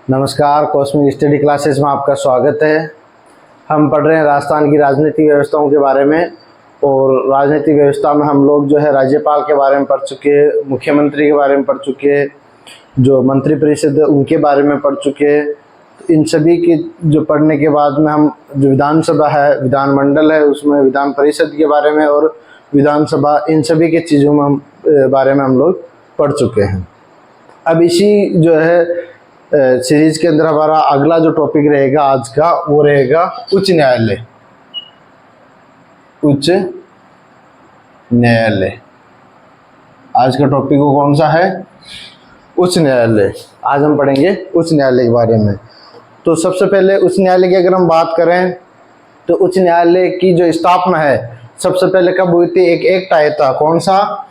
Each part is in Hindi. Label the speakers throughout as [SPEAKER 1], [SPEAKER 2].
[SPEAKER 1] नमस्कार, कॉस्मिक स्टडी क्लासेस में आपका स्वागत है। हम पढ़ रहे हैं राजस्थान की राजनीतिक व्यवस्थाओं के बारे में। और राजनीतिक व्यवस्था में हम लोग जो है राज्यपाल के बारे में पढ़ चुके, मुख्यमंत्री के बारे में पढ़ चुके, जो मंत्रिपरिषद है उनके बारे में पढ़ चुके। तो इन सभी के जो पढ़ने के बाद में हम जो विधानसभा है, विधानमंडल है, उसमें विधान परिषद के बारे में और विधानसभा, इन सभी के चीज़ों में बारे में हम लोग पढ़ चुके हैं। अब इसी जो है सीरीज के अंदर हमारा अगला जो टॉपिक रहेगा आज का, वो रहेगा उच्च न्यायालय। उच्च न्यायालय आज का टॉपिक वो कौन सा है? उच्च न्यायालय। आज हम पढ़ेंगे उच्च न्यायालय के बारे में। तो सबसे पहले उच्च न्यायालय की अगर हम बात करें तो उच्च न्यायालय की जो स्थापना है सबसे पहले कब हुई थी? एक एक्ट आया था, कौन सा?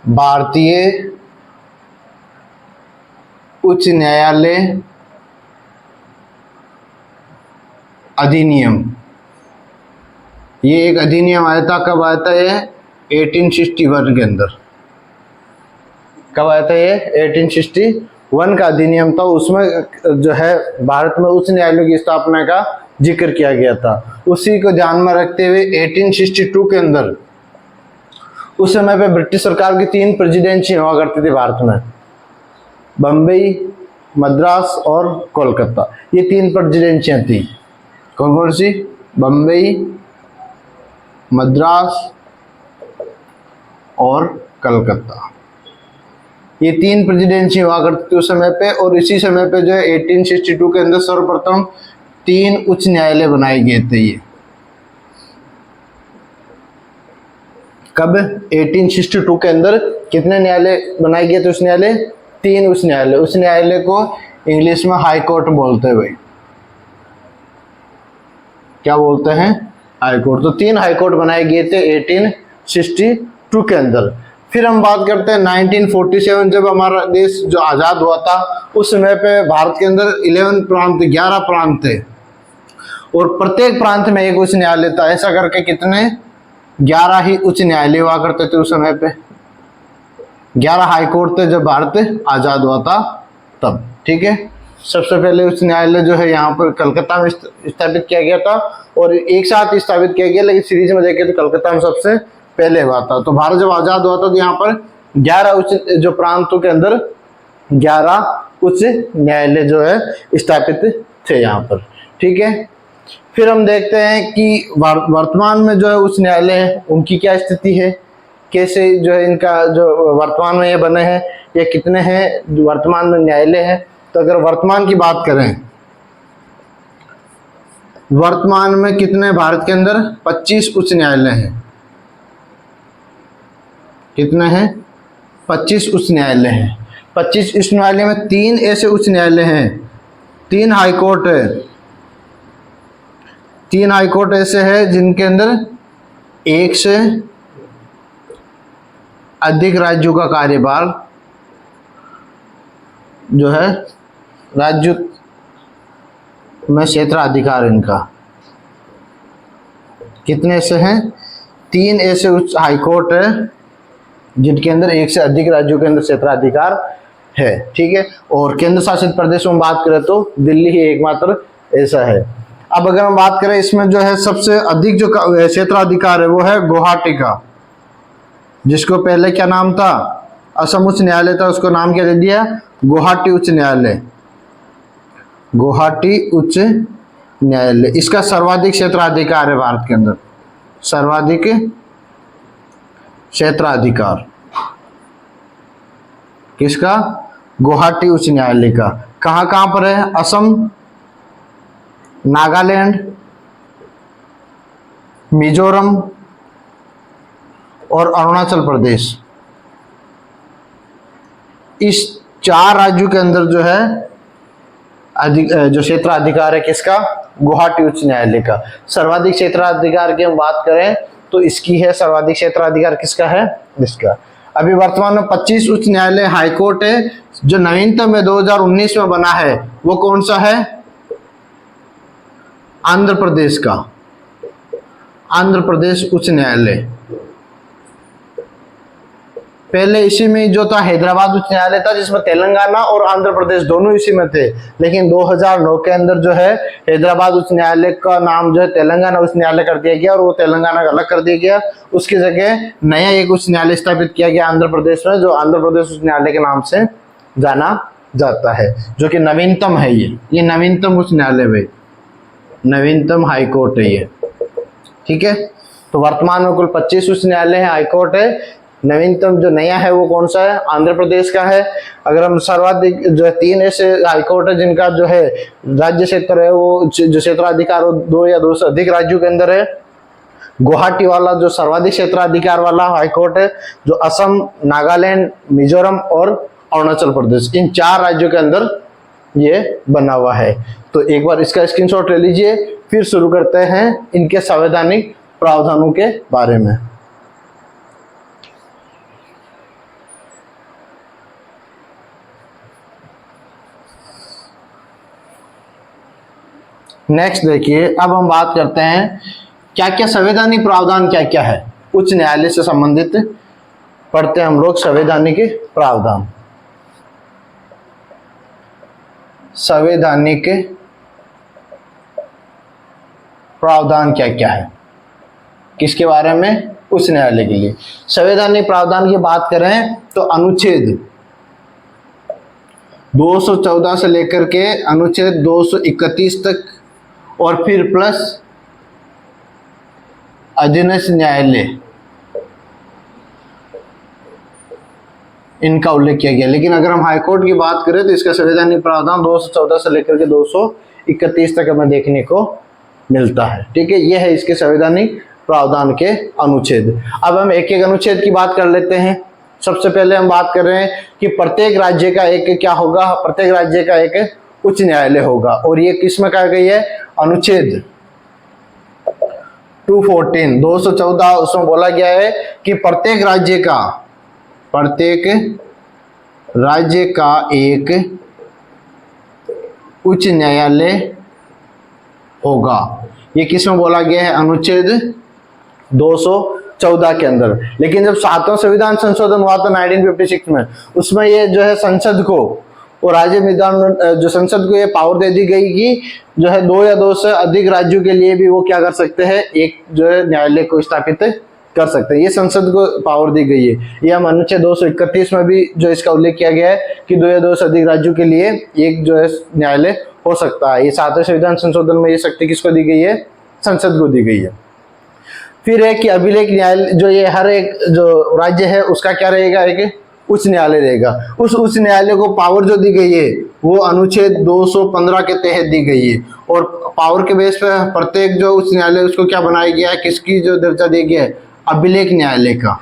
[SPEAKER 1] भारतीय उच्च न्यायालय अधिनियम। ये एक अधिनियम आया था। कब आया था ये? 1861 के अंदर। कब आया था ये? 1861 का अधिनियम था। उसमें जो है भारत में उच्च न्यायालय की स्थापना का जिक्र किया गया था। उसी को ध्यान में रखते हुए 1862 के अंदर, उस समय पे ब्रिटिश सरकार की 3 प्रेसिडेंसी हुआ करती थी भारत में, बम्बई, मद्रास और कोलकाता। ये 3 प्रेसिडेंसियां थी। कौन कौन सी? बम्बई, मद्रास और कलकत्ता। ये 3 प्रेसिडेंसी हुआ करती थी उस समय पे। और इसी समय पे जो है 1862 के अंदर सर्वप्रथम 3 उच्च न्यायालय बनाए गए थे। ये कब? 1862 के अंदर कितने न्यायालय बनाए गए थे? उच्च न्यायालय 3 उच्च न्यायालय। उच्च न्यायालय को इंग्लिश में हाई कोर्ट बोलते हैं भाई। क्या बोलते हैं? High court. तो 3 हाई कोर्ट बनाए गए थे 1862 के अंदर। फिर हम बात करते हैं 1947, जब हमारा देश जो आज़ाद हुआ था उस समय पे भारत के अंदर 11 प्रांत थे और प्रत्येक प्रांत में एक उच्च न्यायालय था। ऐसा करके कितने? 11 ही उच्च न्यायालय हुआ करते थे उस समय पे। 11 हाई कोर्ट थे जब भारत आज़ाद हुआ था तब। ठीक है। सबसे पहले उच्च न्यायालय जो है यहाँ पर कलकत्ता में स्थापित किया गया था और एक साथ स्थापित किया गया, लेकिन सीरीज में देखें तो कलकत्ता में सबसे पहले हुआ था। तो भारत जब आज़ाद हुआ था तो यहाँ पर 11 उच्च जो प्रांतों के अंदर 11 उच्च न्यायालय जो है स्थापित थे यहाँ पर। ठीक है। फिर हम देखते हैं कि वर्तमान में जो है उच्च न्यायालय है उनकी क्या स्थिति है, कैसे जो है इनका जो वर्तमान में ये बने हैं, ये कितने हैं वर्तमान में न्यायालय है। तो अगर वर्तमान की बात करें, वर्तमान में कितने भारत के अंदर? 25 उच्च न्यायालय हैं। कितने हैं? 25 उच्च न्यायालय हैं। 25 उच्च न्यायालय में 3 ऐसे उच्च न्यायालय हैं, 3 हाई कोर्ट है। 3 हाई कोर्ट ऐसे हैं जिनके अंदर 1 से अधिक राज्यों का कार्यभार जो है, राज्य में क्षेत्राधिकार इनका। कितने ऐसे हैं? 3 ऐसे उच्च हाई कोर्ट है जिनके अंदर 1 से अधिक राज्यों के अंदर क्षेत्राधिकार है। ठीक है। और केंद्र शासित प्रदेशों में बात करें तो दिल्ली ही एकमात्र ऐसा है। अब अगर हम बात करें इसमें जो है सबसे अधिक जो क्षेत्राधिकार है वो है गुवाहाटी का, जिसको पहले क्या नाम था? असम उच्च न्यायालय था, उसको नाम क्या दे दिया? गुवाहाटी उच्च न्यायालय। गुवाहाटी उच्च न्यायालय, इसका सर्वाधिक क्षेत्राधिकार है भारत के अंदर। सर्वाधिक क्षेत्राधिकार किसका? गुवाहाटी उच्च न्यायालय का। कहाँ कहाँ पर है? असम, नागालैंड, मिजोरम और अरुणाचल प्रदेश। इस 4 राज्यों के अंदर जो है अधिक जो क्षेत्राधिकार है किसका? गुवाहाटी उच्च न्यायालय का। सर्वाधिक क्षेत्राधिकार की हम बात करें तो इसकी है। सर्वाधिक क्षेत्राधिकार किसका है? इसका। अभी वर्तमान में 25 उच्च न्यायालय हाई कोर्ट है। जो नवीनतम है 2019 में बना है वो कौन सा है? आंध्र प्रदेश का। आंध्र प्रदेश उच्च न्यायालय। पहले इसी में जो था हैदराबाद उच्च न्यायालय था, जिसमें तेलंगाना और आंध्र प्रदेश दोनों इसी में थे। लेकिन 2009 के अंदर जो है हैदराबाद उच्च न्यायालय का नाम जो है तेलंगाना उच्च न्यायालय कर दिया गया और वो तेलंगाना का अलग कर दिया गया। उसकी जगह नया एक उच्च न्यायालय स्थापित किया गया आंध्र प्रदेश में, जो आंध्र प्रदेश उच्च न्यायालय के नाम से जाना जाता है, जो कि नवीनतम है। ये नवीनतम उच्च न्यायालय है, नवीनतम हाई कोर्ट है ये, ठीक है। तो वर्तमान में कुल 25 उच्च न्यायालय है, हाई कोर्ट है। नवीनतम जो नया है वो कौन सा है? आंध्र प्रदेश का है। अगर हम सर्वाधिक जो है 3 ऐसे हाई कोर्ट है जिनका जो है राज्य क्षेत्र है, वो जो क्षेत्राधिकार 2 या 2 से अधिक राज्यों के अंदर है। गुवाहाटी वाला जो सर्वाधिक क्षेत्राधिकार वाला हाई कोर्ट है, जो असम, नागालैंड, मिजोरम और अरुणाचल प्रदेश, इन 4 राज्यों के अंदर ये बना हुआ है। तो एक बार इसका स्क्रीनशॉट ले लीजिए, फिर शुरू करते हैं इनके संवैधानिक प्रावधानों के बारे में। नेक्स्ट देखिए, अब हम बात करते हैं क्या क्या संवैधानिक प्रावधान क्या क्या है उच्च न्यायालय से संबंधित। पढ़ते हैं हम लोग संवैधानिक प्रावधान। संवैधानिक प्रावधान क्या क्या है, किसके बारे में? उच्च न्यायालय के लिए। संवैधानिक प्रावधान की बात करें तो अनुच्छेद 214 से लेकर के अनुच्छेद 231 तक और फिर प्लस अधीनस्थ न्यायालय, इनका उल्लेख किया गया। लेकिन अगर हम हाईकोर्ट की बात करें तो इसका संवैधानिक प्रावधान 214 से लेकर के 231 तक हमें देखने को मिलता है, ठीक है। यह है इसके संवैधानिक प्रावधान के अनुच्छेद। अब हम एक एक अनुच्छेद की बात कर लेते हैं। सबसे पहले हम बात कर रहे हैं कि प्रत्येक राज्य का एक क्या होगा? प्रत्येक राज्य का एक उच्च न्यायालय होगा। और ये किसमें कहा गई है? अनुच्छेद 214 उसमें बोला गया है कि प्रत्येक राज्य का एक उच्च न्यायालय होगा। ये किसमें बोला गया है? अनुच्छेद 214 के अंदर। लेकिन जब 7वां संविधान संशोधन हुआ था 1956 में, उसमें ये जो है संसद को और राज्य विधान जो संसद को ये पावर दे दी गई कि जो है 2 या 2 से अधिक राज्यों के लिए भी वो क्या कर सकते हैं? एक जो है न्यायालय को स्थापित कर सकते हैं। ये संसद को पावर दी गई है। ये हम अनुच्छेद 231 में भी जो इसका उल्लेख किया गया है कि 2 या 2 से अधिक राज्यों के लिए एक जो है न्यायालय हो सकता है। ये 7वें संविधान संशोधन में ये शक्ति किसको दी गई है? संसद को दी गई है। फिर है कि अभिलेख न्यायालय, जो ये हर एक जो राज्य है उसका क्या रहेगा? एक उच्च न्यायालय रहेगा। उस उच्च न्यायालय को पावर जो दी गई है वो अनुच्छेद 215 के तहत दी गई है। और पावर के बेस पर प्रत्येक जो उच्च न्यायालय उसको क्या बनाया गया है? किसकी जो दर्जा दी गया है? अभिलेख न्यायालय का।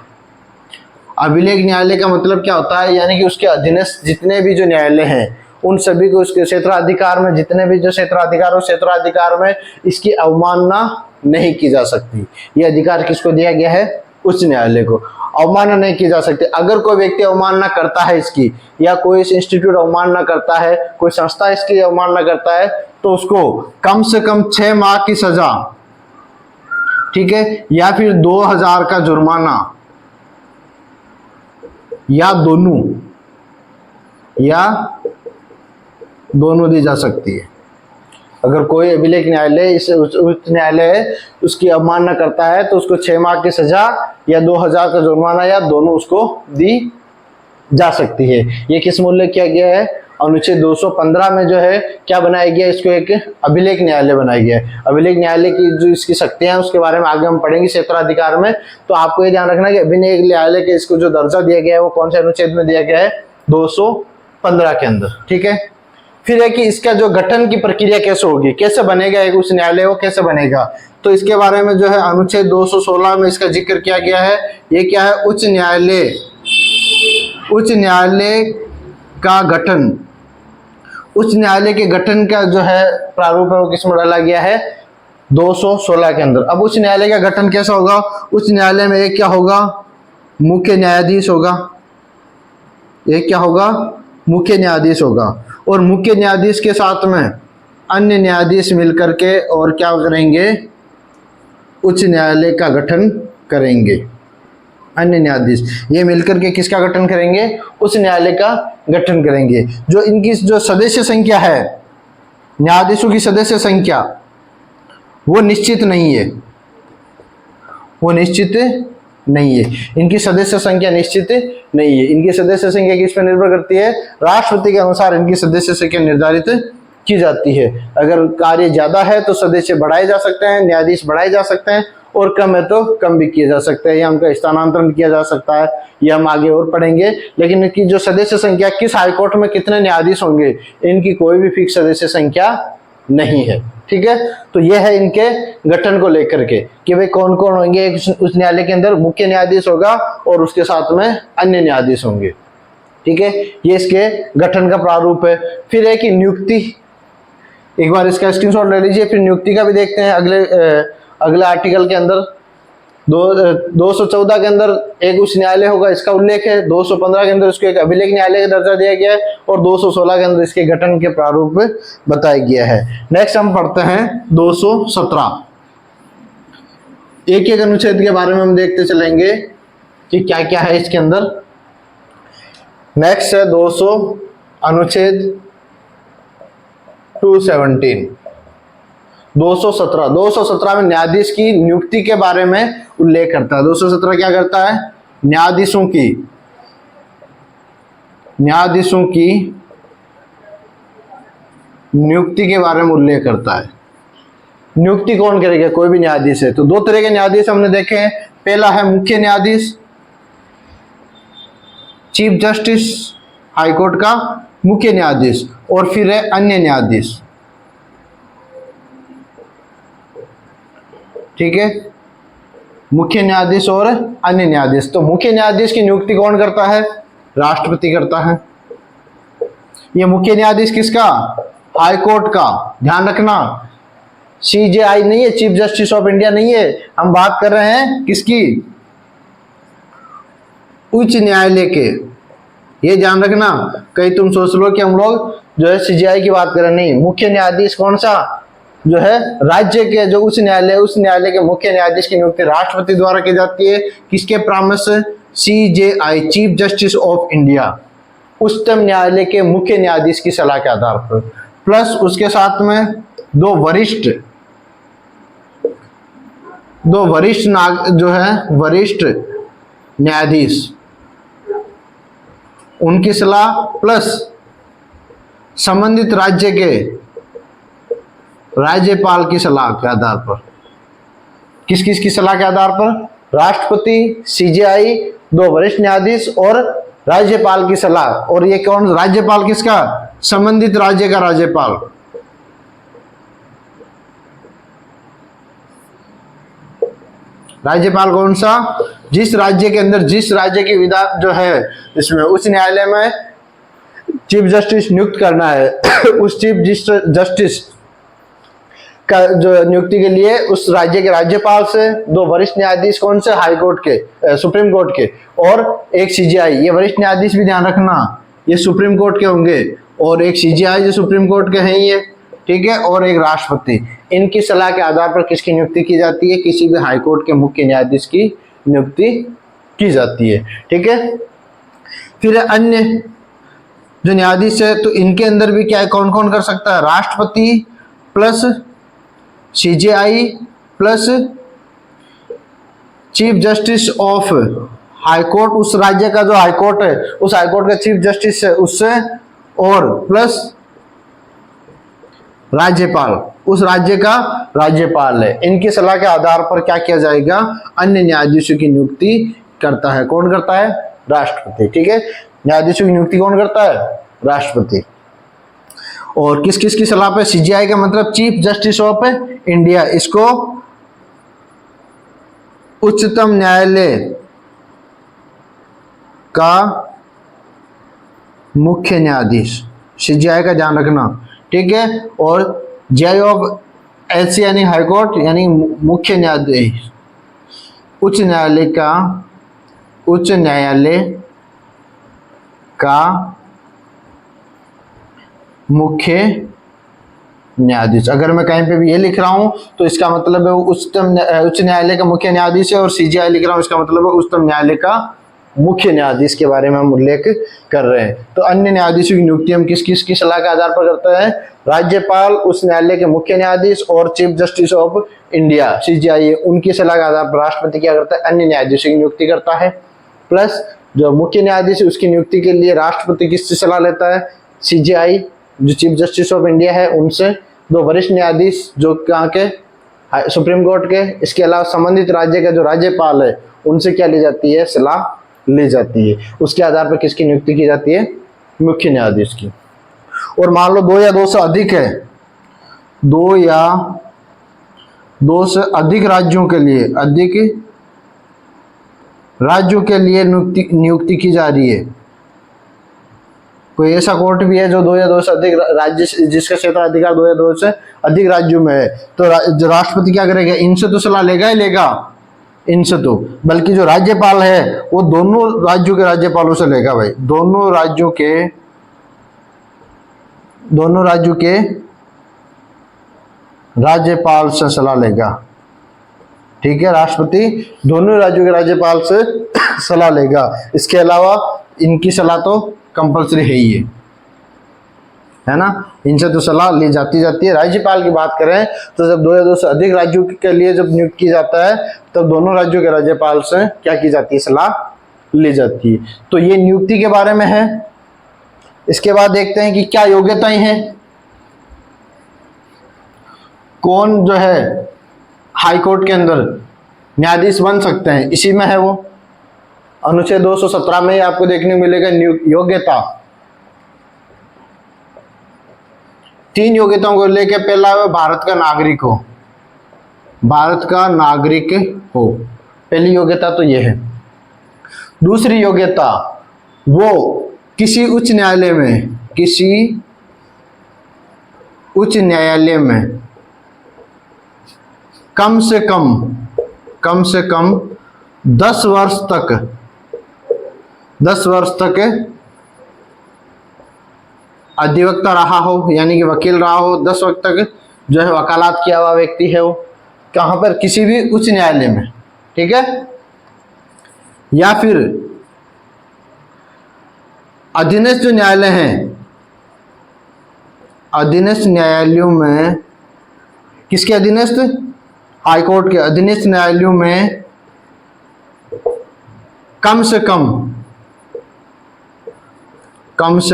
[SPEAKER 1] अभिलेख न्यायालय का मतलब क्या होता है? यानी कि उसके अधीनस्थ जितने भी जो न्यायालय हैं उन सभी को उसके क्षेत्राधिकार में, जितने भी जो क्षेत्राधिकार हो, क्षेत्राधिकार में इसकी अवमानना नहीं की जा सकती। ये अधिकार किसको दिया गया है? उच्च न्यायालय को। अवमानना नहीं की जा सकती। अगर कोई व्यक्ति अवमानना करता है इसकी, या कोई इंस्टीट्यूट अवमानना करता है, कोई संस्था इसकी अवमानना करता है, तो उसको कम से कम 6 माह की सजा, ठीक है, या फिर 2000 का जुर्माना, या दोनों दी जा सकती है। अगर कोई अभिलेख न्यायालय इस उच्च न्यायालय है उसकी अवमानना करता है तो उसको 6 माह की सजा या 2000 का जुर्माना या दोनों उसको दी जा सकती है। ये किस मूल्य किया गया है? अनुच्छेद 215 में जो है क्या बनाया गया? इसको एक अभिलेख न्यायालय बनाया गया है। अभिलेख न्यायालय की जो इसकी शक्तियां हैं उसके बारे में आगे हम पढ़ेंगे क्षेत्राधिकार में। तो आपको ये ध्यान रखना कि अभिलेख न्यायालय के इसको जो दर्जा दिया गया है वो कौन से अनुच्छेद में दिया गया है? 215 के अंदर, ठीक है। फिर है कि इसका जो गठन की प्रक्रिया कैसे होगी, कैसे बनेगा एक उच्च न्यायालय, वो कैसे बनेगा? तो इसके बारे में जो है अनुच्छेद 216 में इसका जिक्र किया गया है। ये क्या है? उच्च न्यायालय का गठन। उच्च न्यायालय के गठन का जो है प्रारूप है वो किसमें डाला गया है? 216 के अंदर। अब उच्च न्यायालय का गठन कैसा होगा? उच्च न्यायालय में एक क्या होगा? मुख्य न्यायाधीश होगा। एक क्या होगा? मुख्य न्यायाधीश होगा। और मुख्य न्यायाधीश के साथ में अन्य न्यायाधीश मिलकर के और क्या करेंगे? उच्च न्यायालय का गठन करेंगे। अन्य न्यायाधीश, ये मिलकर के किसका गठन करेंगे? उस न्यायालय का गठन करेंगे। जो इनकी जो सदस्य संख्या है, न्यायाधीशों की सदस्य संख्या वो निश्चित नहीं है, वो निश्चित नहीं है। इनकी सदस्य संख्या निश्चित नहीं है। इनकी सदस्य संख्या किस पर निर्भर करती है? राष्ट्रपति के अनुसार इनकी सदस्य संख्या निर्धारित की जाती है। अगर कार्य ज्यादा है तो सदस्य बढ़ाए जा सकते हैं, न्यायाधीश बढ़ाए जा सकते हैं, और कम है तो कम भी किए जा सकते हैं, या उनका स्थानांतरण किया जा सकता है, ये हम आगे और पढ़ेंगे। लेकिन इनकी जो सदस्य संख्या, किस हाईकोर्ट में कितने न्यायाधीश होंगे, इनकी कोई भी फिक्स सदस्य संख्या नहीं है। ठीक है, तो यह है इनके गठन को लेकर के कि भाई कौन कौन होंगे। उस न्यायालय के अंदर मुख्य न्यायाधीश होगा और उसके साथ में अन्य न्यायाधीश होंगे। ठीक है, ये इसके गठन का प्रारूप है। फिर है कि नियुक्ति, एक बार इसका स्क्रीनशॉट ले लीजिए। फिर नियुक्ति का भी देखते हैं अगले आर्टिकल के अंदर। 214 के अंदर एक उच्च न्यायालय होगा, इसका उल्लेख है। 215 के अंदर इसको एक अभिलेख न्यायालय का दर्जा दिया गया है, और 216 के अंदर इसके गठन के प्रारूप बताया गया है। नेक्स्ट हम पढ़ते हैं 217। एक एक अनुच्छेद के बारे में हम देखते चलेंगे कि क्या क्या है इसके अंदर। नेक्स्ट है 200 अनुच्छेद 217। 217 में न्यायाधीश की नियुक्ति के बारे में उल्लेख करता है। 217 क्या करता है? न्यायाधीशों की नियुक्ति के बारे में उल्लेख करता है। नियुक्ति कौन करेगा? कोई भी न्यायाधीश है। तो दो तरह के न्यायाधीश हमने देखे हैं। पहला है मुख्य न्यायाधीश, चीफ जस्टिस हाईकोर्ट का मुख्य न्यायाधीश, और फिर है अन्य न्यायाधीश। ठीक है, मुख्य न्यायाधीश और अन्य न्यायाधीश। तो मुख्य न्यायाधीश की नियुक्ति कौन करता है? राष्ट्रपति करता है। ये मुख्य न्यायाधीश किसका? हाई कोर्ट का। ध्यान रखना, सीजेआई नहीं है, चीफ जस्टिस ऑफ इंडिया नहीं है। हम बात कर रहे हैं किसकी? उच्च न्यायालय के। ये ध्यान रखना, कहीं तुम सोच लो कि हम लोग जो है सीजेआई की बात कर रहे हैं। नहीं, मुख्य न्यायाधीश कौन सा? जो है राज्य के जो उच्च न्यायालय, उस न्यायालय के मुख्य न्यायाधीश की नियुक्ति राष्ट्रपति द्वारा की जाती है। किसके परामर्श से? CJI, chief justice of India, उच्चतम न्यायालय के मुख्य न्यायाधीश की सलाह के आधार पर। प्लस उसके साथ में दो वरिष्ठ वरिष्ठ न्यायाधीश, उनकी सलाह, प्लस संबंधित राज्य के राज्यपाल की सलाह के आधार पर। किस किस की सलाह के आधार पर? राष्ट्रपति, सीजेआई, दो वरिष्ठ न्यायाधीश और राज्यपाल की सलाह। और ये कौन? राज्यपाल किसका? संबंधित राज्य का राज्यपाल। राज्यपाल कौन सा? जिस राज्य के अंदर, जिस राज्य की विधान जो है, इसमें उच्च न्यायालय में चीफ जस्टिस नियुक्त करना है उस चीफ जस्टिस का जो नियुक्ति के लिए उस राज्य के राज्यपाल से दो वरिष्ठ न्यायाधीश, कौन से? हाई कोर्ट के, सुप्रीम कोर्ट के, और एक सीजेआई। ये वरिष्ठ न्यायाधीश भी ध्यान रखना, ये सुप्रीम कोर्ट के होंगे, और एक सीजेआई जो सुप्रीम कोर्ट के हैं ये। ठीक है, और एक राष्ट्रपति। इनकी सलाह के आधार पर किसकी नियुक्ति की जाती है? किसी भी हाई कोर्ट के मुख्य न्यायाधीश की नियुक्ति की जाती है। ठीक है, फिर अन्य जो न्यायाधीश है, तो इनके अंदर भी क्या है, कौन कौन कर सकता है? राष्ट्रपति plus CJI plus chief justice of high court, उस राज्य का जो हाई कोर्ट है, उस हाई कोर्ट का चीफ जस्टिस है उससे, और प्लस राज्यपाल, उस राज्य का राज्यपाल है। इनकी सलाह के आधार पर क्या किया जाएगा? अन्य न्यायाधीशों की नियुक्ति करता है। कौन करता है? राष्ट्रपति। ठीक है, न्यायाधीशों की नियुक्ति कौन करता है? राष्ट्रपति। और किस किस की सलाह पे? सीजेआई का मतलब चीफ जस्टिस ऑफ इंडिया, इसको उच्चतम न्यायालय का मुख्य न्यायाधीश, सीजेआई का ध्यान रखना। ठीक है, और जेआई ऑफ एलसी यानी हाई कोर्ट यानी मुख्य न्यायाधीश, उच्च न्यायालय का मुख्य न्यायाधीश। अगर मैं कहीं पे भी ये लिख रहा हूँ तो इसका मतलब है उच्च न्यायालय का मुख्य न्यायाधीश है, और CJI लिख रहा हूँ इसका मतलब है उच्चतम न्यायालय का मुख्य न्यायाधीश के बारे में हम उल्लेख कर रहे हैं। तो अन्य न्यायाधीशों की नियुक्ति हम किस किस की सलाह के आधार पर करते हैं? राज्यपाल, उस न्यायालय के मुख्य न्यायाधीश और chief justice of India CJI, उनकी सलाह के आधार पर राष्ट्रपति क्या करता है? अन्य न्यायाधीशों की नियुक्ति करता है। प्लस जो मुख्य न्यायाधीश है उसकी नियुक्ति के लिए राष्ट्रपति किससे सलाह लेता है? CJI जो चीफ जस्टिस ऑफ इंडिया है उनसे। दो वरिष्ठ न्यायाधीश जो कहाँ के? सुप्रीम कोर्ट के। इसके अलावा संबंधित राज्य का जो राज्यपाल है उनसे क्या ली जाती है? सलाह ली जाती है। उसके आधार पर किसकी नियुक्ति की जाती है? मुख्य न्यायाधीश की। और मान लो 2 या 2 से अधिक है, 2 या 2 से अधिक राज्यों के लिए, नियुक्ति की जा रही है। कोई ऐसा कोर्ट भी है जो 2 या 2 से अधिक राज्य, जिसका क्षेत्र अधिकार 2 या 2 से अधिक राज्यों में है, तो राष्ट्रपति क्या करेगा? इनसे तो सलाह लेगा ही लेगा, इनसे तो, बल्कि जो राज्यपाल है वो दोनों राज्यों के राज्यपालों से लेगा भाई। दोनों राज्यों के राज्यपाल से सलाह लेगा। ठीक है, राष्ट्रपति दोनों राज्यों के राज्यपाल से सलाह लेगा। इसके अलावा इनकी सलाह तो कंपलसरी है ना, इनसे तो सलाह ली जाती है। राज्यपाल की बात करें तो जब 2 या 2 से अधिक राज्यों के लिए जब नियुक्त किया जाता है तब दोनों राज्यों के राज्यपाल से क्या की जाती है? सलाह ली जाती है। तो ये नियुक्ति के बारे में है। इसके बाद देखते हैं कि क्या योग्यताएं हैं, कौन जो है हाई कोर्ट के अंदर न्यायाधीश बन सकते हैं। इसी में है वो अनुच्छेद 217 में आपको देखने को मिलेगा योग्यता। 3 योग्यताओं को लेकर, पहला है भारत का नागरिक हो, पहली योग्यता तो ये है। दूसरी योग्यता, वो किसी उच्च न्यायालय में कम से कम 10 वर्ष तक अधिवक्ता रहा हो, यानी कि वकील रहा हो। 10 वर्ष तक जो है वकालत किया हुआ व्यक्ति है वो, कहाँ पर? किसी भी उच्च न्यायालय में। ठीक है, या फिर अधीनस्थ जो न्यायालय हैं, अधीनस्थ न्यायालयों में, किसके अधीनस्थ? हाई कोर्ट के अधीनस्थ न्यायालयों में कम से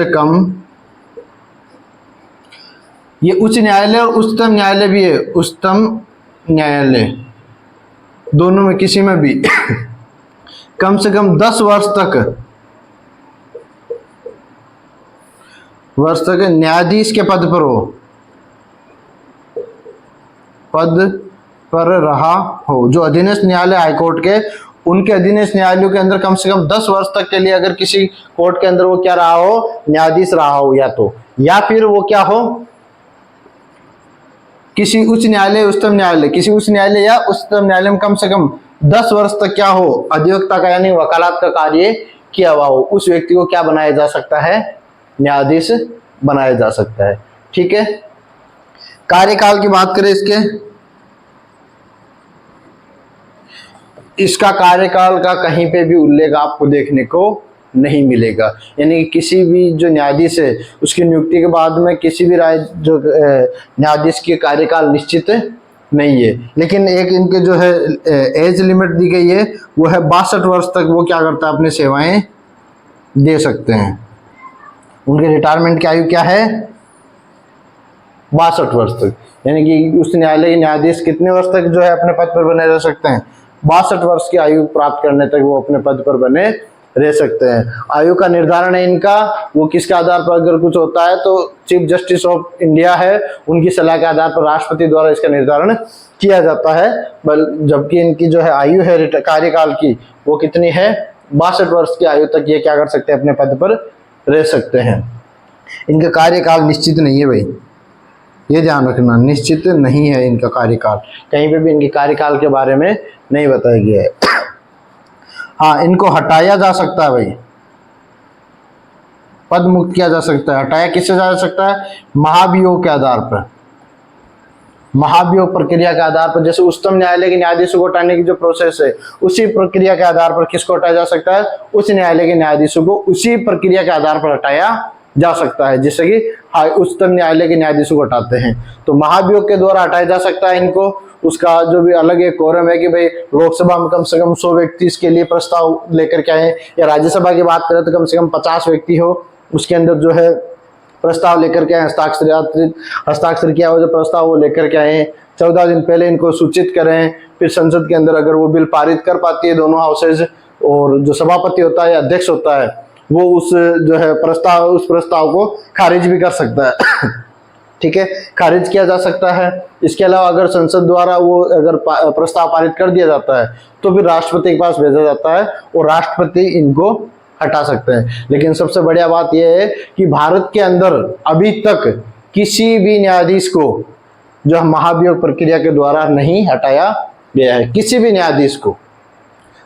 [SPEAKER 1] कम ये उच्च न्यायालय और उच्चतम न्यायालय भी है, उच्चतम न्यायालय दोनों में किसी में भी कम से कम 10 वर्ष तक न्यायाधीश के पद पर रहा हो। जो अधीनस्थ न्यायालय हाईकोर्ट के, उनके अधीनस्थ न्यायालयों के अंदर कम से कम 10 वर्ष तक के लिए अगर किसी कोर्ट के अंदर वो क्या रहा हो? न्यायाधीश रहा हो, या फिर वो क्या हो? किसी उच्च न्यायालय, उच्चतम न्यायालय, किसी उच्च न्यायालय या उच्चतम न्यायालय में कम से कम 10 वर्ष तक क्या हो? अधिवक्ता का यानी वकालत का कार्य किया हुआ हो। उस व्यक्ति को क्या बनाया जा सकता है? न्यायाधीश बनाया जा सकता है। ठीक है, कार्यकाल की बात करें इसका कार्यकाल का कहीं पे भी उल्लेख आपको देखने को नहीं मिलेगा। यानी कि किसी भी जो न्यायाधीश है उसकी नियुक्ति के बाद में किसी भी न्यायाधीश की कार्यकाल निश्चित नहीं है। लेकिन एक इनके जो है एज लिमिट दी गई है, वो है 62 वर्ष तक वो क्या करता है? अपनी सेवाएं दे सकते हैं। उनके रिटायरमेंट की आयु क्या है? 62 वर्ष तक। यानी कि उस न्यायालय के न्यायाधीश कितने वर्ष तक जो है अपने पद पर बने रह सकते हैं? 62 वर्ष की आयु प्राप्त करने तक वो अपने पद पर बने रह सकते हैं। आयु का निर्धारण है इनका, वो किसके आधार पर अगर कुछ होता है तो चीफ जस्टिस ऑफ इंडिया है, उनकी सलाह के आधार पर राष्ट्रपति द्वारा इसका निर्धारण किया जाता है। जबकि इनकी जो है आयु है कार्यकाल की, वो कितनी है? 62 वर्ष की आयु तक ये क्या कर सकते हैं? अपने पद पर रह सकते हैं। इनका कार्यकाल निश्चित नहीं है भाई, ये ध्यान रखना, निश्चित नहीं है इनका कार्यकाल। कहीं पे भी इनके कार्यकाल के बारे में नहीं बताया गया है। हाँ, इनको हटाया जा सकता है भाई, पद मुक्त किया जा सकता है। हटाया किससे जा सकता है? महाभियोग के आधार पर। महाभियोग प्रक्रिया के आधार पर, जैसे उच्चतम न्यायालय के न्यायाधीशों को हटाने की जो प्रोसेस है, उसी प्रक्रिया के आधार पर किसको हटाया जा सकता है? उच्च न्यायालय के न्यायाधीशों को उसी प्रक्रिया के आधार पर हटाया जा सकता है, जिससे कि उच्चतम न्यायालय के न्यायाधीशों को हटाते हैं। तो महाभियोग के द्वारा हटाया जा सकता है इनको। उसका जो भी अलग एक कोरम है कि भाई लोकसभा में कम से कम 100 व्यक्ति इसके लिए प्रस्ताव लेकर के आए, या राज्यसभा की बात करें तो कम से कम 50 व्यक्ति हो, उसके अंदर जो है प्रस्ताव लेकर के आए, हस्ताक्षर किया हुआ जो प्रस्ताव वो लेकर के आए, 14 दिन पहले इनको सूचित करें। फिर संसद के अंदर अगर वो बिल पारित कर पाती है दोनों हाउसेज, और जो सभापति होता है या अध्यक्ष होता है वो उस जो है उस प्रस्ताव को खारिज भी कर सकता है। ठीक है, खारिज किया जा सकता है। इसके अलावा अगर संसद द्वारा वो अगर प्रस्ताव पारित कर दिया जाता है तो फिर राष्ट्रपति के पास भेजा जाता है और राष्ट्रपति इनको हटा सकते हैं। लेकिन सबसे बढ़िया बात यह है कि भारत के अंदर अभी तक किसी भी न्यायाधीश को जो महाभियोग प्रक्रिया के द्वारा नहीं हटाया गया है, किसी भी न्यायाधीश को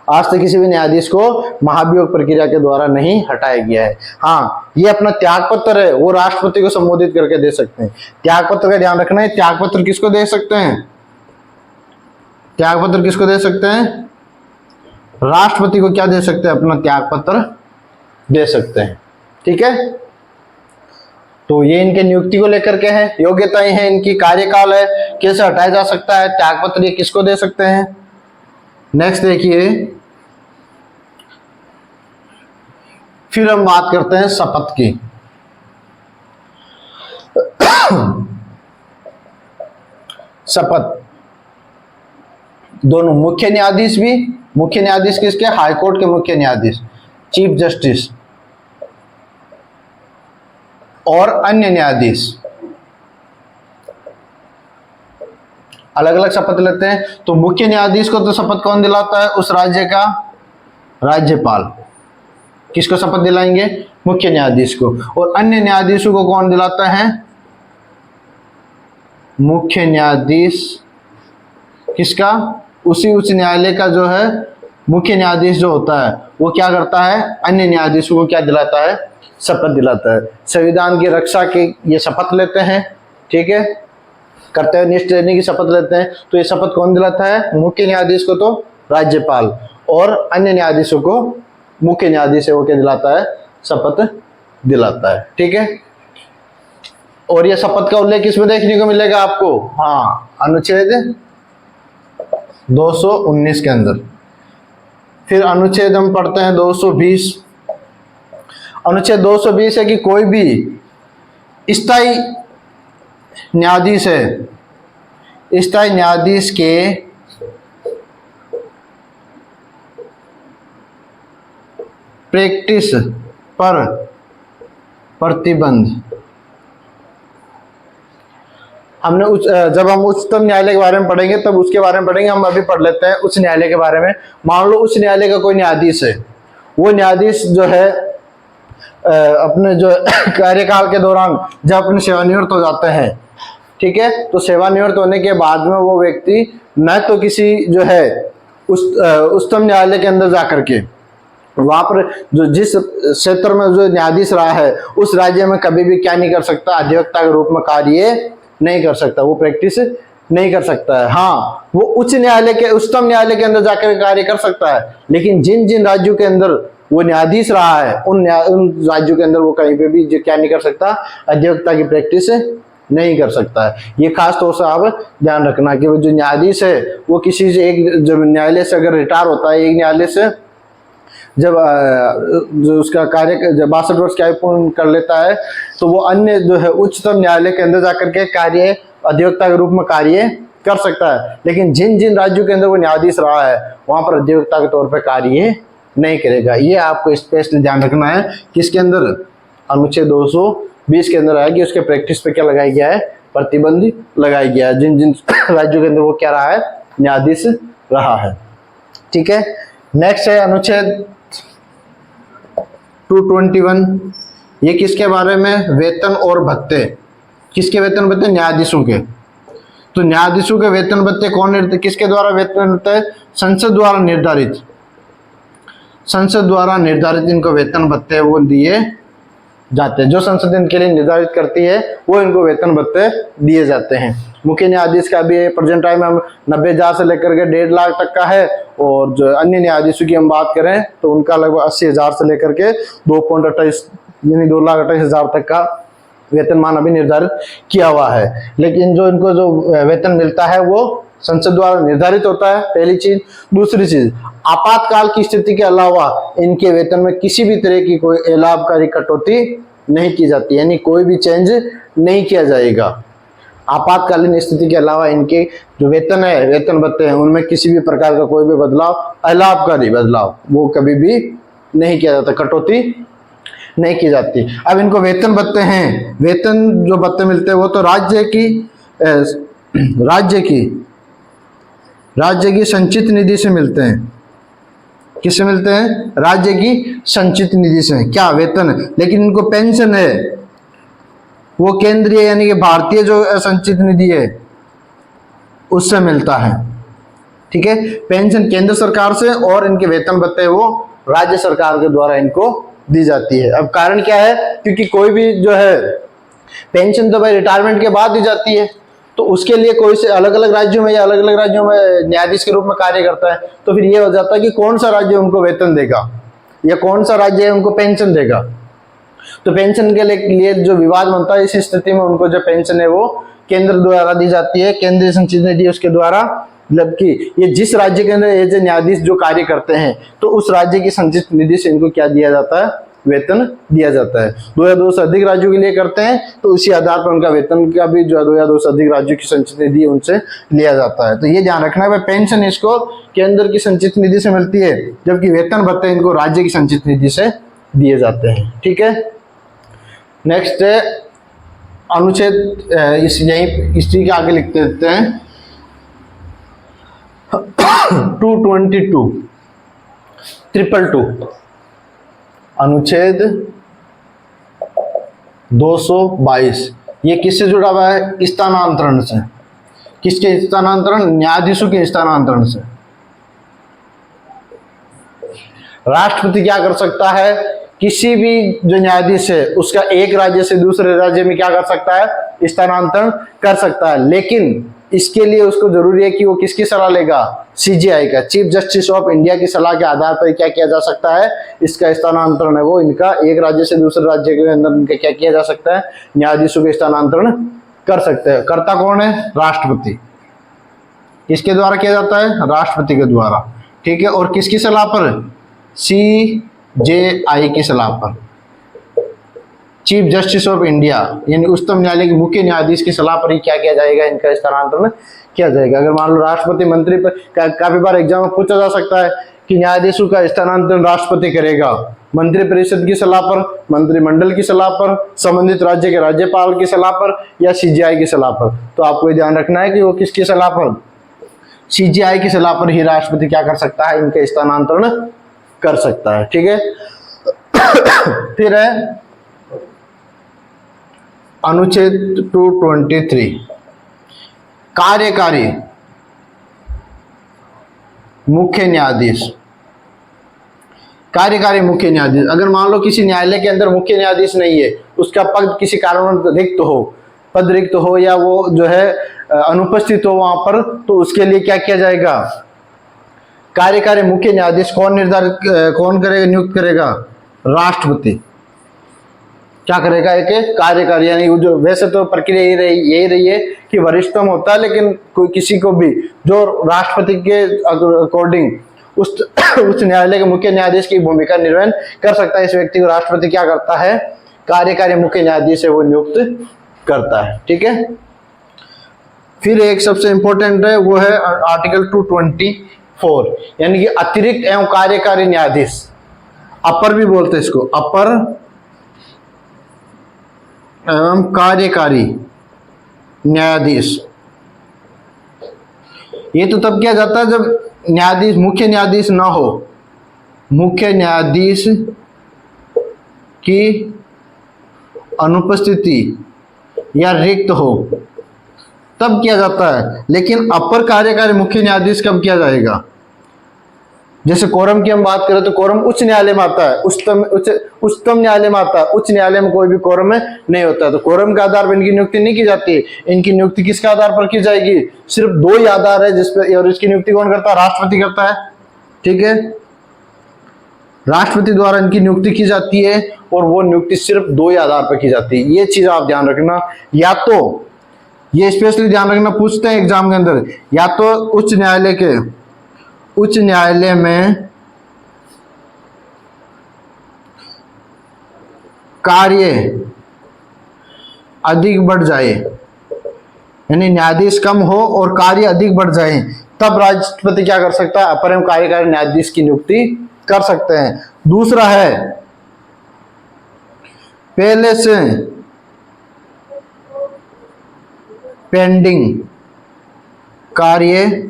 [SPEAKER 1] आज तक किसी भी न्यायाधीश को महाभियोग प्रक्रिया के द्वारा नहीं हटाया गया है। हाँ, ये अपना त्याग पत्र है वो राष्ट्रपति को संबोधित करके दे सकते हैं। त्याग पत्र का ध्यान रखना है, त्याग पत्र किसको दे सकते हैं? त्याग पत्र किसको दे सकते हैं? राष्ट्रपति को क्या दे सकते हैं? अपना त्याग पत्र दे सकते हैं। ठीक है, तो ये इनके नियुक्ति को लेकर के है, योग्यताएं हैं इनकी, कार्यकाल है, कैसे हटाया जा सकता है, त्याग पत्र ये किसको दे सकते हैं। नेक्स्ट देखिए, फिर हम बात करते हैं शपथ की। शपथ दोनों मुख्य न्यायाधीश भी, मुख्य न्यायाधीश किसके? हाईकोर्ट के मुख्य न्यायाधीश, चीफ जस्टिस, और अन्य न्यायाधीश अलग अलग शपथ लेते हैं। तो मुख्य न्यायाधीश को तो शपथ कौन दिलाता है? उस राज्य का राज्यपाल। किसको शपथ दिलाएंगे? मुख्य न्यायाधीश को। और अन्य न्यायाधीशों को कौन दिलाता है? मुख्य न्यायाधीश किसका? उसी उच्च न्यायालय का जो है मुख्य न्यायाधीश जो होता है वो क्या करता है? अन्य न्यायाधीशों को क्या दिलाता है? शपथ दिलाता है। संविधान की रक्षा की ये शपथ लेते हैं। ठीक है, कर्तव्यनिष्ठ रहने की शपथ लेते हैं। तो ये शपथ कौन दिलाता है? मुख्य न्यायाधीश को तो राज्यपाल, और अन्य न्यायाधीशों को मुख्य न्यायाधीश है वो क्या दिलाता है? शपथ दिलाता है। ठीक है, और ये शपथ का उल्लेख किसमें देखने को मिलेगा आपको? हाँ, अनुच्छेद 219 के अंदर। फिर अनुच्छेद हम पढ़ते हैं 220। अनुच्छेद 220 है कि कोई भी स्थायी न्यायाधीश है, स्थायी न्यायाधीश के प्रैक्टिस पर प्रतिबंध। हमने जब हम उच्चतम न्यायालय के बारे में पढ़ेंगे तब उसके बारे में पढ़ेंगे, हम अभी पढ़ लेते हैं उच्च न्यायालय के बारे में। मान लो उच्च न्यायालय का कोई न्यायाधीश है, वो न्यायाधीश जो है अपने जो कार्यकाल के दौरान जब अपने सेवानिवृत्त हो जाते हैं, ठीक है, तो सेवानिवृत्त होने के बाद में वो व्यक्ति न तो किसी जो है उच्चतम न्यायालय के अंदर जाकर के वहां पर जो जिस क्षेत्र में जो न्यायाधीश रहा है उस राज्य में कभी भी क्या नहीं कर सकता? अधिवक्ता के रूप में कार्य नहीं कर सकता, वो प्रैक्टिस नहीं कर सकता है। हाँ, वो उच्च न्यायालय के उच्चतम न्यायालय के अंदर जाकर कार्य कर सकता है, लेकिन जिन जिन राज्यों के अंदर वो न्यायाधीश रहा है उन राज्यों के अंदर वो कहीं पे भी क्या नहीं कर सकता? अधिवक्ता की प्रैक्टिस नहीं कर सकता है। ये खास तौर से आप ध्यान रखना कि वो जो न्यायाधीश है वो किसी से एक जब न्यायालय से अगर रिटायर होता है, एक न्यायालय से जब जो उसका कार्य जब 62 वर्ष की आयु पूर्ण कर लेता है तो वो अन्य जो है उच्चतम न्यायालय के अंदर जाकर के कार्य अधिवक्ता के रूप में कार्य कर सकता है, लेकिन जिन जिन राज्यों के अंदर वो न्यायाधीश रहा है वहां पर अधिवक्ता के तौर पर कार्य नहीं करेगा। ये आपको स्पेशली ध्यान रखना है। किसके अंदर? अनुच्छेद 220 के अंदर आएगी, उसके प्रैक्टिस पे क्या लगाया गया है? प्रतिबंध लगाया गया है, जिन जिन राज्यों के अंदर वो क्या रहा है? न्यायाधीश रहा है। ठीक है, नेक्स्ट है अनुच्छेद 221। ये किसके बारे में? वेतन और भत्ते। किसके वेतन भत्ते? न्यायाधीशों के। तो न्यायाधीशों के वेतन भत्ते कौन किसके द्वारा वेतन होता है? संसद द्वारा निर्धारित। संसद द्वारा निर्धारित इनको वेतन भत्ते वो दिए जाते हैं। जो संसद इनके लिए निर्धारित करती है वो इनको वेतन भत्ते दिए जाते हैं। मुख्य न्यायाधीश का भी प्रेजेंट टाइम हम 90,000 से लेकर के 1.5 लाख तक का है, और जो अन्य न्यायाधीशों की हम बात करें तो उनका लगभग 80,000 से लेकर के 2.28 यानी 2,28,000 तक का वेतनमान अभी निर्धारित किया हुआ है। लेकिन जो इनको जो वेतन मिलता है वो संसद द्वारा निर्धारित होता है, पहली चीज। दूसरी चीज, आपातकाल की स्थिति के अलावा इनके वेतन में किसी भी तरह की कोई लाभकारी कटौती नहीं की जाती, यानी कोई भी चेंज नहीं किया जाएगा। आपातकालीन स्थिति के अलावा इनके जो वेतन है, वेतन भत्ते हैं, उनमें किसी भी प्रकार का कोई भी बदलाव, अलाभकारी बदलाव, वो कभी भी नहीं किया जाता, कटौती नहीं की जाती। अब इनको वेतन भत्ते हैं, वेतन जो भत्ते मिलते हैं वो तो राज्य की संचित निधि से मिलते हैं। किससे मिलते हैं? राज्य की संचित निधि से। क्या? वेतन। लेकिन इनको पेंशन है वो केंद्रीय यानी कि भारतीय जो संचित निधि है उससे मिलता है। ठीक है, पेंशन केंद्र सरकार से और इनके वेतन भत्ते वो राज्य सरकार के द्वारा इनको दी जाती है। अब कारण क्या है? क्योंकि कोई भी जो है पेंशन तो भाई रिटायरमेंट के बाद दी जाती है, तो उसके लिए कोई से अलग अलग राज्यों में या अलग अलग राज्यों में न्यायाधीश के रूप में कार्य करता है, तो फिर ये हो जाता है कि कौन सा राज्य उनको वेतन देगा या कौन सा राज्य उनको पेंशन देगा। तो पेंशन के लिए जो विवाद बनता है, इस स्थिति में उनको जो पेंशन है वो केंद्र द्वारा दी जाती है, केंद्रीय संचित निधि उसके द्वारा। जबकि ये जिस राज्य के अंदर ये जो न्यायाधीश जो कार्य करते हैं तो उस राज्य की संचित निधि से इनको क्या दिया जाता है? वेतन दिया जाता है। 2 या 2 से अधिक राज्यों के लिए करते हैं तो उसी आधार पर उनका वेतन का भी जो 2 या 2 से अधिक राज्यों की संचित निधि उनसे लिया जाता है। तो ये ध्यान रखना है, पेंशन इसको केंद्र की संचित निधि से मिलती है, जबकि वेतन भत्ते इनको राज्य की संचित निधि से दिए जाते हैं। ठीक है, नेक्स्ट है अनुच्छेद, इसी के आगे लिख देते हैं 222 अनुच्छेद 222। ये किससे जुड़ा हुआ है? स्थानांतरण से। किसके स्थानांतरण? न्यायाधीशों के स्थानांतरण से। राष्ट्रपति क्या कर सकता है? किसी भी जो न्यायाधीश है उसका एक राज्य से दूसरे राज्य में क्या कर सकता है? स्थानांतरण कर सकता है। लेकिन इसके लिए उसको जरूरी है कि वो किसकी सलाह लेगा? सीजेआई का, चीफ जस्टिस ऑफ इंडिया की सलाह के आधार पर क्या किया जा सकता है? इसका स्थानांतरण है वो इनका एक राज्य से दूसरे राज्य के अंदर इनका क्या किया जा सकता है? न्यायाधीशों के स्थानांतरण कर सकते हैं। करता कौन है? राष्ट्रपति। किसके द्वारा किया जाता है? राष्ट्रपति के द्वारा। ठीक है, और किसकी सलाह पर? सीजेआई की सलाह पर, चीफ जस्टिस ऑफ इंडिया यानी उच्चतम न्यायालय के मुख्य न्यायाधीश की सलाह पर ही क्या किया जाएगा? इनका स्थानांतरण किया जाएगा। अगर मान लो राष्ट्रपति मंत्री पर काफी बार एग्जाम में पूछा जा सकता है कि न्यायाधीशों का स्थानांतरण राष्ट्रपति करेगा, मंत्री परिषद की सलाह पर, मंत्रिमंडल की सलाह पर, संबंधित राज्य के राज्यपाल की सलाह पर या सीजेआई की सलाह पर। तो आपको ये ध्यान रखना है कि वो किसकी सलाह पर? सीजेआई की सलाह पर ही राष्ट्रपति क्या कर सकता है? इनका स्थानांतरण कर सकता है। ठीक है, फिर है अनुच्छेद 223 कार्यकारी मुख्य न्यायाधीश। कार्यकारी मुख्य न्यायाधीश, अगर मान लो किसी न्यायालय के अंदर मुख्य न्यायाधीश नहीं है, उसका पद किसी कारण रिक्त हो, पद रिक्त हो या वो जो है अनुपस्थित हो वहां पर, तो उसके लिए क्या किया जाएगा? कार्यकारी मुख्य न्यायाधीश कौन करेगा? नियुक्त करेगा? राष्ट्रपति। क्या करेगा? एक कार्यकारी, यानी जो वैसे तो प्रक्रिया यही रही है कि वरिष्ठतम होता है, लेकिन कोई किसी को भी जो राष्ट्रपति के अकॉर्डिंग उस न्यायालय के मुख्य न्यायाधीश की भूमिका निर्वहन कर सकता है, इस व्यक्ति को राष्ट्रपति क्या करता है? कार्यकारी मुख्य न्यायाधीश है वो नियुक्त करता है। ठीक है, फिर एक सबसे इंपॉर्टेंट है वो है आर्टिकल 224 यानी कि अतिरिक्त एवं कार्यकारी न्यायाधीश, अपर भी बोलते हैं इसको, अपर एवं कार्यकारी न्यायाधीश। ये तो तब किया जाता है जब न्यायाधीश मुख्य न्यायाधीश ना हो, मुख्य न्यायाधीश की अनुपस्थिति या रिक्त हो तब किया जाता है। लेकिन अपर कार्यकारी मुख्य न्यायाधीश कब किया जाएगा? जैसे कोरम की हम बात करें तो कोरम उच्च न्यायालय में आता है, उच्चतम न्यायालय में आता है, उच्च न्यायालय में कोई भी कोरम नहीं होता है। तो कोरम के आधार पर इनकी नियुक्ति नहीं की जाती। इनकी नियुक्ति किसके आधार पर की जाएगी? सिर्फ दो ही आधार है जिसपे, और इसकी नियुक्ति कौन करता है? राष्ट्रपति करता है। ठीक है, राष्ट्रपति द्वारा इनकी नियुक्ति की जाती है और वो नियुक्ति सिर्फ दो ही आधार पर की जाती है। ये चीज आप ध्यान रखना, या तो ये स्पेशली ध्यान रखना, पूछते हैं एग्जाम के अंदर, या तो उच्च न्यायालय में कार्य अधिक बढ़ जाए, यानी न्यायाधीश कम हो और कार्य अधिक बढ़ जाए, तब राष्ट्रपति क्या कर सकता है? अपर एवं कार्यकारी न्यायाधीश की नियुक्ति कर सकते हैं। दूसरा है, पहले से पेंडिंग कार्य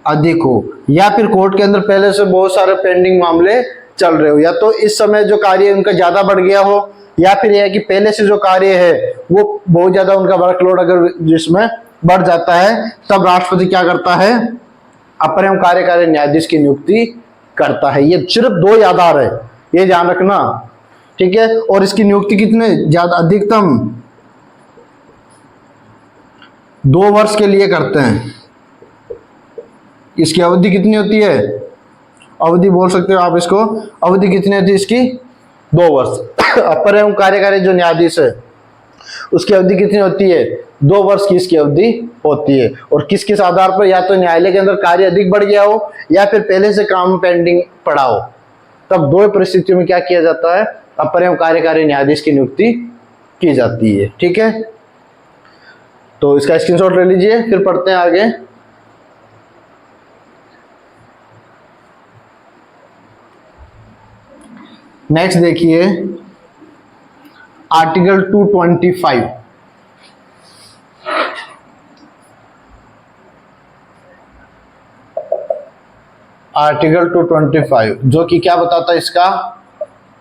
[SPEAKER 1] अधिक हो, या फिर कोर्ट के अंदर पहले से बहुत सारे पेंडिंग मामले चल रहे हो, या तो इस समय जो कार्य उनका ज्यादा बढ़ गया हो, या फिर यह है कि पहले से जो कार्य है वो बहुत ज्यादा उनका वर्कलोड अगर जिसमें बढ़ जाता है, तब राष्ट्रपति क्या करता है? अपर एवं कार्यकारी न्यायाधीश की नियुक्ति करता है। ये सिर्फ दो ही आधार है, ये ध्यान रखना। ठीक है, और इसकी नियुक्ति कितने ज्यादा? अधिकतम 2 वर्ष के लिए करते हैं। इसकी अवधि कितनी होती है? अवधि बोल सकते हो आप इसको, अवधि कितनी होती है इसकी? 2 वर्ष। अपर एवं कार्यकारी जो न्यायाधीश है उसकी अवधि कितनी होती है? 2 वर्ष की इसकी अवधि होती है। और किस किस आधार पर? या तो न्यायालय के अंदर कार्य अधिक बढ़ गया हो, या फिर पहले से काम पेंडिंग पड़ा हो, तब दो परिस्थितियों में क्या किया जाता है? अपर एवं कार्यकारी न्यायाधीश की नियुक्ति की जाती है। ठीक है, तो इसका स्क्रीनशॉट ले लीजिए, फिर पढ़ते हैं आगे। नेक्स्ट देखिए आर्टिकल 225। आर्टिकल 225 जो कि क्या बताता है? इसका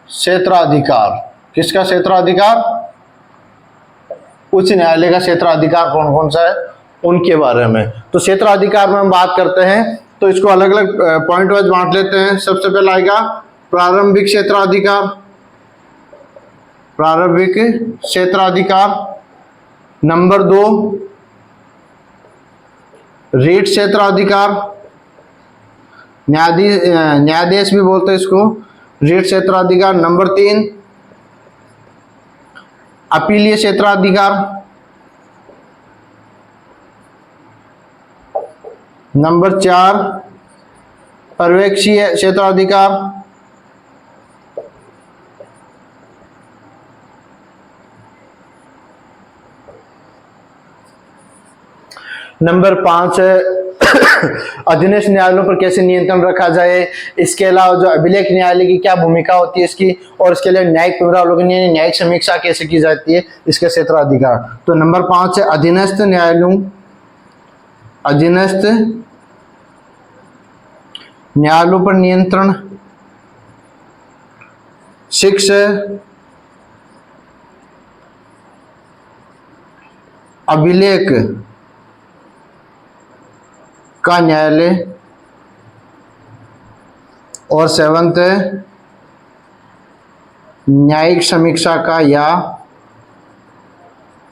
[SPEAKER 1] क्षेत्राधिकार। किसका क्षेत्राधिकार? उच्च न्यायालय का क्षेत्राधिकार कौन कौन सा है उनके बारे में। तो क्षेत्राधिकार में हम बात करते हैं तो इसको अलग अलग पॉइंट वाइज बांट लेते हैं। सबसे पहला आएगा प्रारंभिक क्षेत्राधिकार। प्रारंभिक क्षेत्राधिकार। नंबर 2 रीट क्षेत्राधिकार, न्यायाधीश भी बोलते हैं इसको, रीट क्षेत्राधिकार। नंबर 3 अपीलीय क्षेत्राधिकार। नंबर 4 पर्यवेक्षीय क्षेत्राधिकार। नंबर 5 है अधीनस्थ न्यायालयों पर कैसे नियंत्रण रखा जाए। इसके अलावा जो अभिलेख न्यायालय की क्या भूमिका होती है इसकी, और इसके लिए न्यायिक पुनरावलोकन यानी न्यायिक समीक्षा कैसे की जाती है, इसके क्षेत्राधिकार। तो नंबर 5 है अधीनस्थ न्यायालयों पर नियंत्रण। 6 है अभिलेख का न्यायालय। और 7 है न्यायिक समीक्षा का या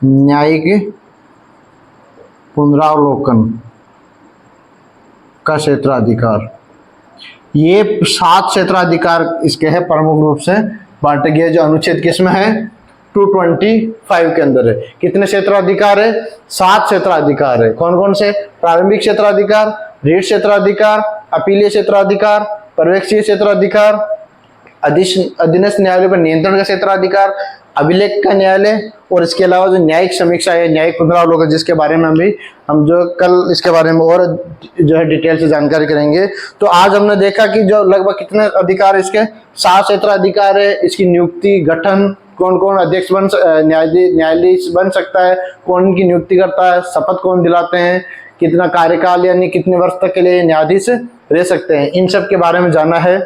[SPEAKER 1] न्यायिक पुनरावलोकन का क्षेत्राधिकार। ये 7 क्षेत्राधिकार इसके है, प्रमुख रूप से बांटे गए जो अनुच्छेद किसमें है 225 के अंदर है। कितने क्षेत्राधिकार है? 7 क्षेत्राधिकार है। कौन कौन से? प्रारंभिक क्षेत्राधिकार, रीट क्षेत्राधिकार, अपीलीय क्षेत्राधिकार, पर्यवेक्षीय क्षेत्राधिकार, अधीनस्थ न्यायालय पर नियंत्रण का क्षेत्राधिकार, अभिलेख का न्यायालय, और इसके अलावा जो न्यायिक समीक्षा है, न्यायिक पुनरावलोकन, जिसके बारे में हम जो कल इसके बारे में और जो है डिटेल से जानकारी करेंगे। तो आज हमने देखा कि जो लगभग कितने अधिकार इसके 7 क्षेत्राधिकार है। इसकी नियुक्ति, गठन, कौन कौन अध्यक्ष न्यायाधीश बन सकता है, कौन की नियुक्ति करता है, शपथ कौन दिलाते हैं, कितना कार्यकाल यानी कितने वर्ष तक के लिए न्यायाधीश रह सकते हैं, इन सब के बारे में जाना है।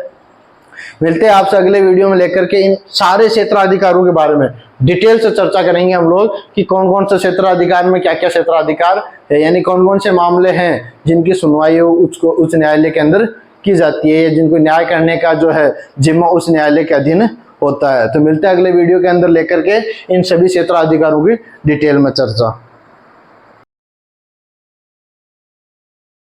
[SPEAKER 1] मिलते हैं आपसे अगले वीडियो में लेकर के इन सारे क्षेत्राधिकारों के बारे में डिटेल से चर्चा करेंगे हम लोग कि कौन कौन से क्षेत्राधिकार में क्या क्या क्षेत्राधिकार है, यानी कौन कौन से मामले हैं जिनकी सुनवाई उच्च न्यायालय के अंदर की जाती है, या जिनको न्याय करने का जो है जिम्मा उस न्यायालय के अधीन होता है। तो मिलते हैं अगले वीडियो के अंदर लेकर के इन सभी क्षेत्राधिकारों की डिटेल में चर्चा।